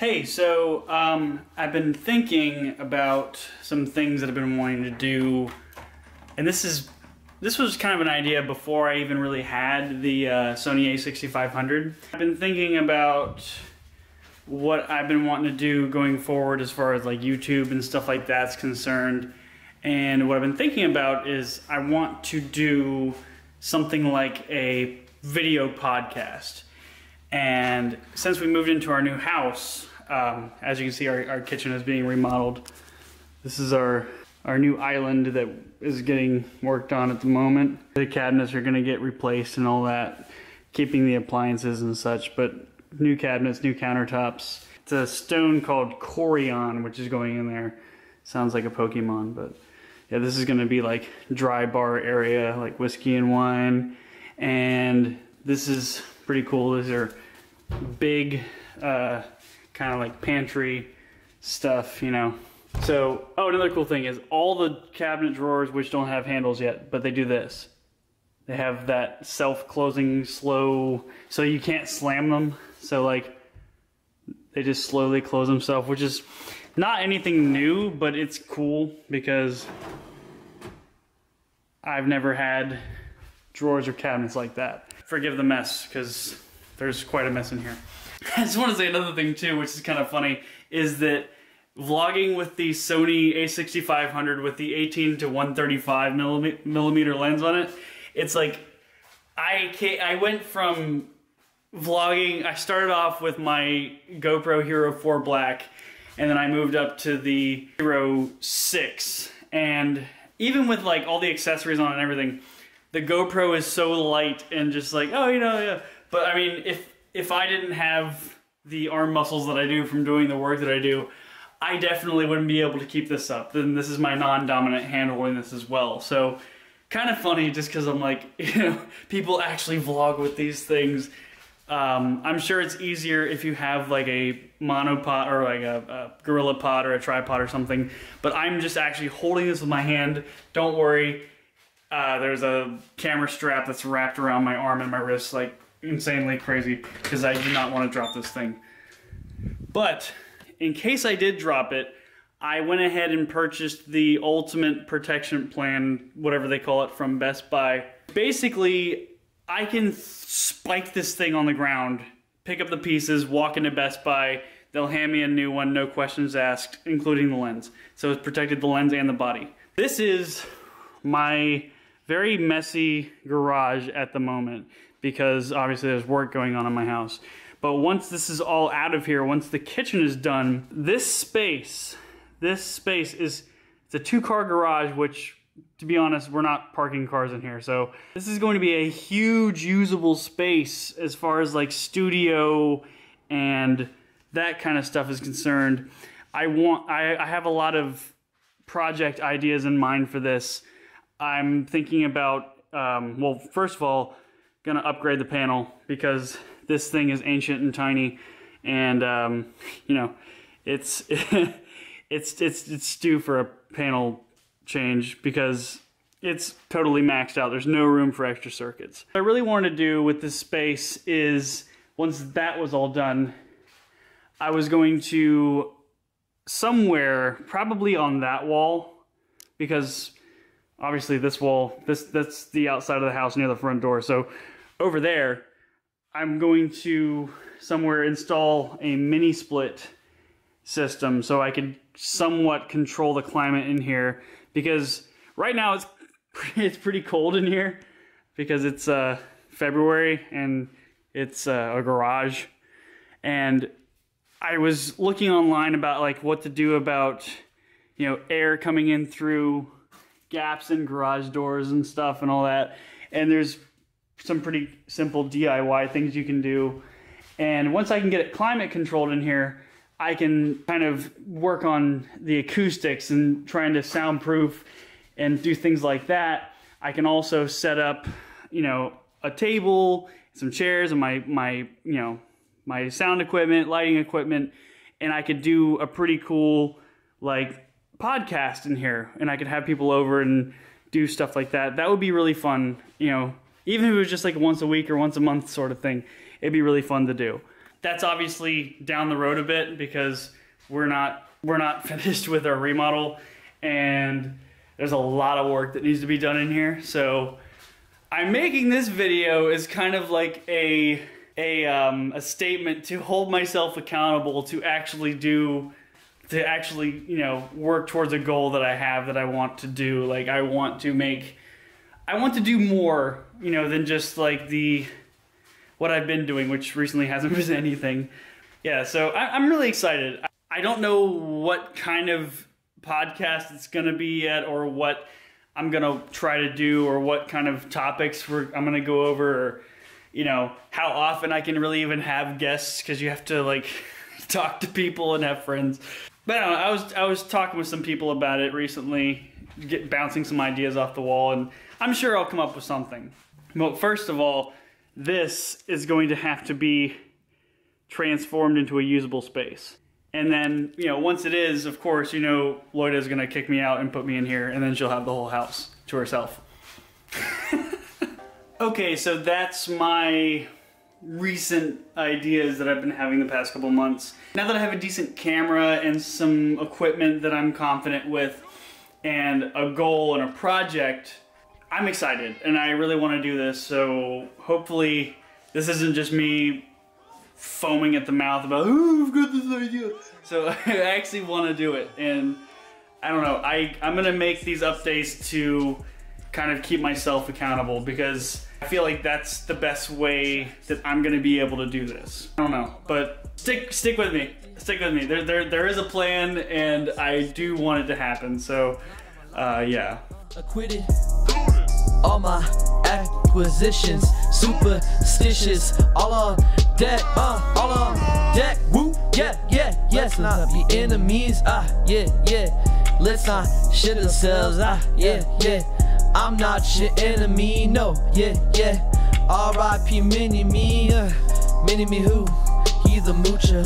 Hey, so I've been thinking about some things that I've been wanting to do, and this was kind of an idea before I even really had the Sony a6500. I've been thinking about what I've been wanting to do going forward as far as like YouTube and stuff like that's concerned. And what I've been thinking about is I want to do something like a video podcast. And since we moved into our new house, as you can see, our kitchen is being remodeled. This is our new island that is getting worked on at the moment. The cabinets are gonna get replaced and all that, keeping the appliances and such, but new cabinets, new countertops. It's a stone called Corian, which is going in there. Sounds like a Pokemon, but yeah, this is gonna be like dry bar area, like whiskey and wine. And this is pretty cool. These are big, kind of like pantry stuff, you know. So, oh, another cool thing is all the cabinet drawers, which don't have handles yet, but they do this. They have that self-closing slow, so you can't slam them. So like, they just slowly close themselves, which is not anything new, but it's cool because I've never had drawers or cabinets like that. Forgive the mess, because there's quite a mess in here. I just want to say another thing too, which is kind of funny, is that vlogging with the Sony a6500 with the 18 to 135 millimeter lens on it, it's like, I went from vlogging, I started off with my GoPro Hero 4 Black, and then I moved up to the Hero 6, and even with like all the accessories on and everything, the GoPro is so light and just like, oh, you know, yeah. But I mean, if I didn't have the arm muscles that I do from doing the work that I do, I definitely wouldn't be able to keep this up. Then this is my non-dominant hand holding this as well. So kind of funny just because I'm like, you know, people actually vlog with these things. I'm sure it's easier if you have like a monopod or like a gorilla pod or a tripod or something, but I'm just actually holding this with my hand. Don't worry. There's a camera strap that's wrapped around my arm and my wrist, like insanely crazy, because I do not want to drop this thing. But in case I did drop it, I went ahead and purchased the Ultimate Protection Plan, whatever they call it, from Best Buy. Basically, I can spike this thing on the ground, pick up the pieces, walk into Best Buy, they'll hand me a new one, no questions asked, including the lens. So it's protected the lens and the body. This is my very messy garage at the moment, because obviously there's work going on in my house. But once this is all out of here, once the kitchen is done, this space is, it's a 2-car garage, which, to be honest, we're not parking cars in here. So this is going to be a huge usable space as far as like studio and that kind of stuff is concerned. I have a lot of project ideas in mind for this. I'm thinking about, well, first of all, gonna upgrade the panel because this thing is ancient and tiny, and you know, it's it's due for a panel change because it's totally maxed out. There's no room for extra circuits. What I really wanted to do with this space is, once that was all done, I was going to somewhere, probably on that wall, because obviously this wall, that's the outside of the house near the front door. So over there, I'm going to somewhere install a mini split system so I can somewhat control the climate in here, because right now it's pretty cold in here because it's February and it's a garage. And I was looking online about like what to do about, you know, air coming in through gaps in garage doors and stuff and all that. And there's some pretty simple DIY things you can do. And once I can get it climate controlled in here, I can kind of work on the acoustics and trying to soundproof and do things like that. I can also set up, you know, a table, some chairs, and my you know, my sound equipment, lighting equipment, and I could do a pretty cool like podcast in here, and I could have people over and do stuff like that. That would be really fun, you know, even if it was just like once a week or once a month sort of thing. It'd be really fun to do. That's obviously down the road a bit because we're not finished with our remodel, and there's a lot of work that needs to be done in here. So I'm making this video as kind of like a statement to hold myself accountable to actually you know, work towards a goal that I have that I want to do. Like I want to do more, you know, than just like what I've been doing, which recently hasn't been anything. Yeah, so I'm really excited. I don't know what kind of podcast it's gonna be yet, or what I'm gonna try to do, or what kind of topics I'm gonna go over, or, you know, how often I can really even have guests, because you have to like talk to people and have friends. But I don't know, I was talking with some people about it recently, bouncing some ideas off the wall, and I'm sure I'll come up with something. Well, first of all, this is going to have to be transformed into a usable space. And then, you know, once it is, of course, you know, Loida's gonna kick me out and put me in here, and then she'll have the whole house to herself. Okay, so that's my recent ideas that I've been having the past couple months. Now that I have a decent camera and some equipment that I'm confident with, and a goal and a project, I'm excited, and I really want to do this. So hopefully this isn't just me foaming at the mouth about, oh, I've got this idea. So I actually want to do it, and I don't know, I'm gonna make these updates to kind of keep myself accountable, because I feel like that's the best way that I'm gonna be able to do this. I don't know, but stick with me. Stick with me. There is a plan, and I do want it to happen. So yeah. Acquitted. All my acquisitions, superstitious, all on deck, all on deck, woo, yeah, let's not be enemies, yeah, let's not shit ourselves, yeah, I'm not your enemy, no, yeah, R.I.P. Mini-Me, Mini-Me who? He the moocher,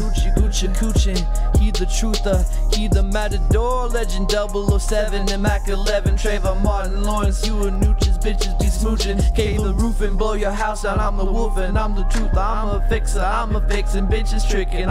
Coochie, he the truther, he the matador, legend 007 and Mac 11, Trayvon Martin, Lawrence, you and nooches, bitches be smooching, K the roof and blow your house down, I'm the wolf and I'm the truth, I'm a fixer, I'm a vixen, bitches tricking,